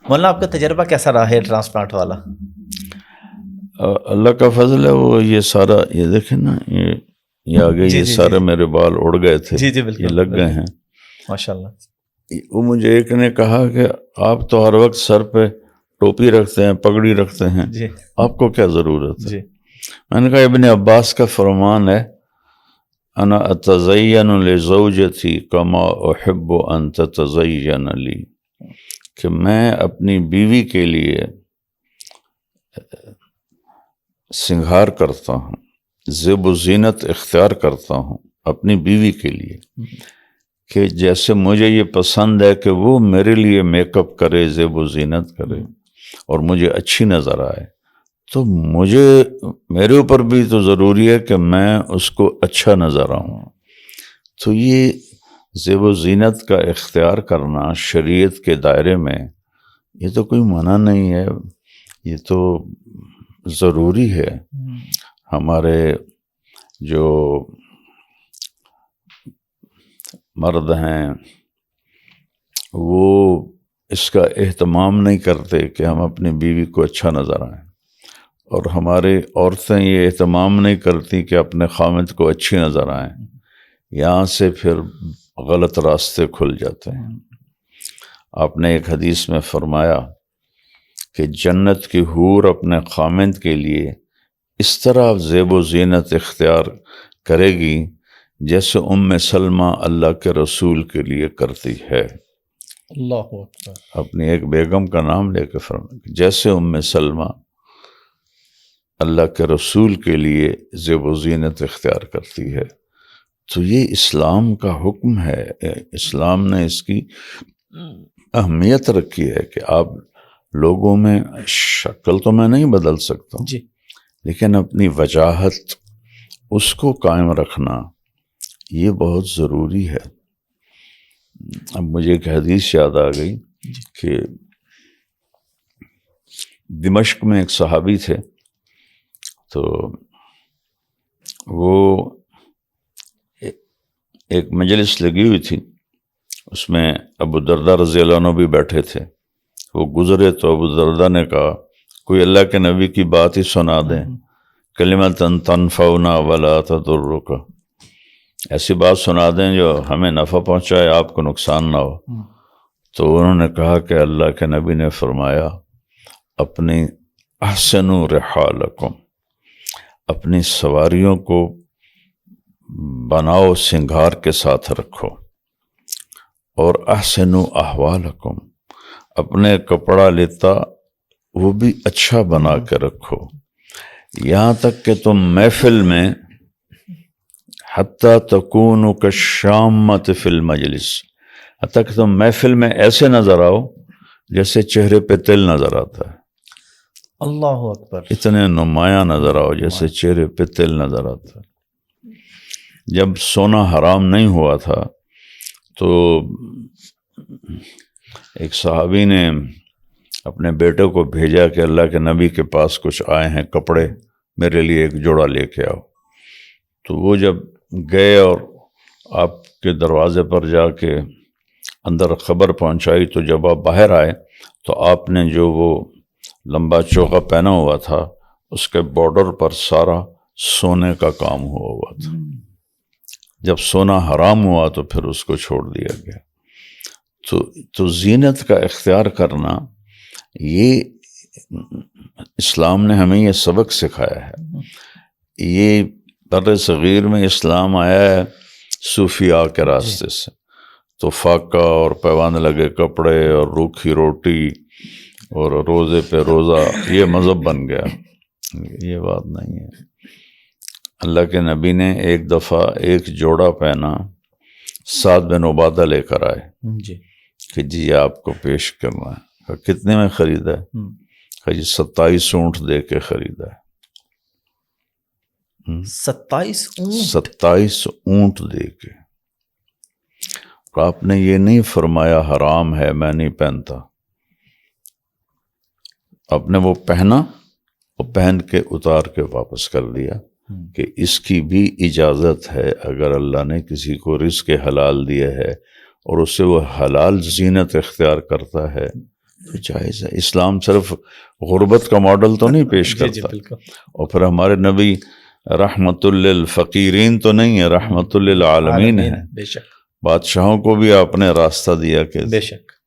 مولانا آپ کا تجربہ کیسا رہا ہے ٹرانسپلانٹ والا؟ اللہ کا فضل ہے، وہ یہ سارا یہ دیکھیں نا، یہ آگے یہ سارے میرے بال اڑ گئے تھے، جی بالکل، یہ لگ گئے ہیں ماشاء اللہ۔ وہ مجھے ایک نے کہا کہ آپ تو ہر وقت سر پہ ٹوپی رکھتے ہیں، پگڑی رکھتے ہیں، آپ کو کیا ضرورت ہے؟ میں نے کہا ابن عباس کا فرمان ہے، انا اتزین لزوجتی کما احب ان تتزین لی، کہ میں اپنی بیوی کے لیے سنگھار کرتا ہوں، زیب و زینت اختیار کرتا ہوں اپنی بیوی کے لیے، کہ جیسے مجھے یہ پسند ہے کہ وہ میرے لیے میک اپ کرے، زیب و زینت کرے اور مجھے اچھی نظر آئے، تو میرے اوپر بھی تو ضروری ہے کہ میں اس کو اچھا نظر آؤں۔ تو یہ زیب و زینت کا اختیار کرنا شریعت کے دائرے میں یہ تو کوئی منع نہیں ہے، یہ تو ضروری ہے۔ ہمارے جو مرد ہیں وہ اس کا اہتمام نہیں کرتے کہ ہم اپنی بیوی کو اچھا نظر آئیں، اور ہماری عورتیں یہ اہتمام نہیں کرتی کہ اپنے خامد کو اچھی نظر آئیں، یہاں سے پھر غلط راستے کھل جاتے ہیں۔ آپ نے ایک حدیث میں فرمایا کہ جنت کی حور اپنے خامد کے لیے اس طرح زیب و زینت اختیار کرے گی جیسے سلمہ اللہ کے رسول کے لیے کرتی ہے۔ اللہ اکبر۔ اپنی ایک بیگم کا نام لے کے فرمایا جیسے سلمہ اللہ کے رسول کے لیے زیب و زینت اختیار کرتی ہے۔ تو یہ اسلام کا حکم ہے، اسلام نے اس کی اہمیت رکھی ہے کہ آپ لوگوں میں شکل تو میں نہیں بدل سکتا جی، لیکن اپنی وجاہت اس کو قائم رکھنا یہ بہت ضروری ہے۔ اب مجھے ایک حدیث یاد آ گئی کہ دمشق میں ایک صحابی تھے، تو وہ ایک مجلس لگی ہوئی تھی، اس میں ابو درداء رضی اللہ عنہ بھی بیٹھے تھے۔ وہ گزرے تو ابو درداء نے کہا کوئی اللہ کے نبی کی بات ہی سنا دیں، کلمۃ تنفعنا ولا تضرک، ایسی بات سنا دیں جو ہمیں نفع پہنچائے، آپ کو نقصان نہ ہو۔ تو انہوں نے کہا کہ اللہ کے نبی نے فرمایا اپنی احسنوا رحالکم، اپنی سواریوں کو بناؤ، سنگھار کے ساتھ رکھو، اور احسنوا احوالکم، اپنے کپڑا لیتا وہ بھی اچھا بنا کے رکھو، یہاں تک کہ تم محفل میں حتی تکونوا کالشامۃ فی المجلس، حتی کہ تم محفل میں ایسے نظر آؤ جیسے چہرے پہ تل نظر آتا ہے، اللہ اکبر، اتنے نمایاں نظر آؤ جیسے چہرے پہ تل نظر آتا ہے۔ جب سونا حرام نہیں ہوا تھا تو ایک صحابی نے اپنے بیٹے کو بھیجا کہ اللہ کے نبی کے پاس کچھ آئے ہیں کپڑے، میرے لیے ایک جوڑا لے کے آؤ۔ تو وہ جب گئے اور آپ کے دروازے پر جا کے اندر خبر پہنچائی، تو جب آپ باہر آئے تو آپ نے جو وہ لمبا چوکا پہنا ہوا تھا اس کے بارڈر پر سارا سونے کا کام ہوا تھا۔ جب سونا حرام ہوا تو پھر اس کو چھوڑ دیا گیا۔ تو زینت کا اختیار کرنا، یہ اسلام نے ہمیں یہ سبق سکھایا ہے۔ یہ بر صغیر میں اسلام آیا ہے صوفیاء کے راستے سے، تو فاقہ اور پیوند لگے کپڑے اور روکھی روٹی اور روزے پہ روزہ یہ مذہب بن گیا، یہ بات نہیں ہے۔ اللہ کے نبی نے ایک دفعہ ایک جوڑا پہنا، سعد بن عبادہ لے کر آئے کہ جی آپ کو پیش کرنا ہے۔ کتنے میں خریدا ہے؟ کہ جی 27 اونٹ دے کے خریدا ہے۔ 27 اونٹ دے کے۔ اور آپ نے یہ نہیں فرمایا حرام ہے میں نہیں پہنتا، آپ نے وہ پہنا، وہ پہن کے اتار کے واپس کر دیا کہ اس کی بھی اجازت ہے، اگر اللہ نے کسی کو رزق حلال دیا ہے اور اس سے وہ حلال زینت اختیار کرتا ہے تو جائز ہے. اسلام صرف غربت کا ماڈل تو نہیں پیش جی جی کرتا. بالکل. اور پھر ہمارے نبی رحمت للفقیرین تو نہیں ہے، رحمت للعالمین ہے. بے شک بادشاہوں کو بھی آپ نے راستہ دیا کہ بے شک.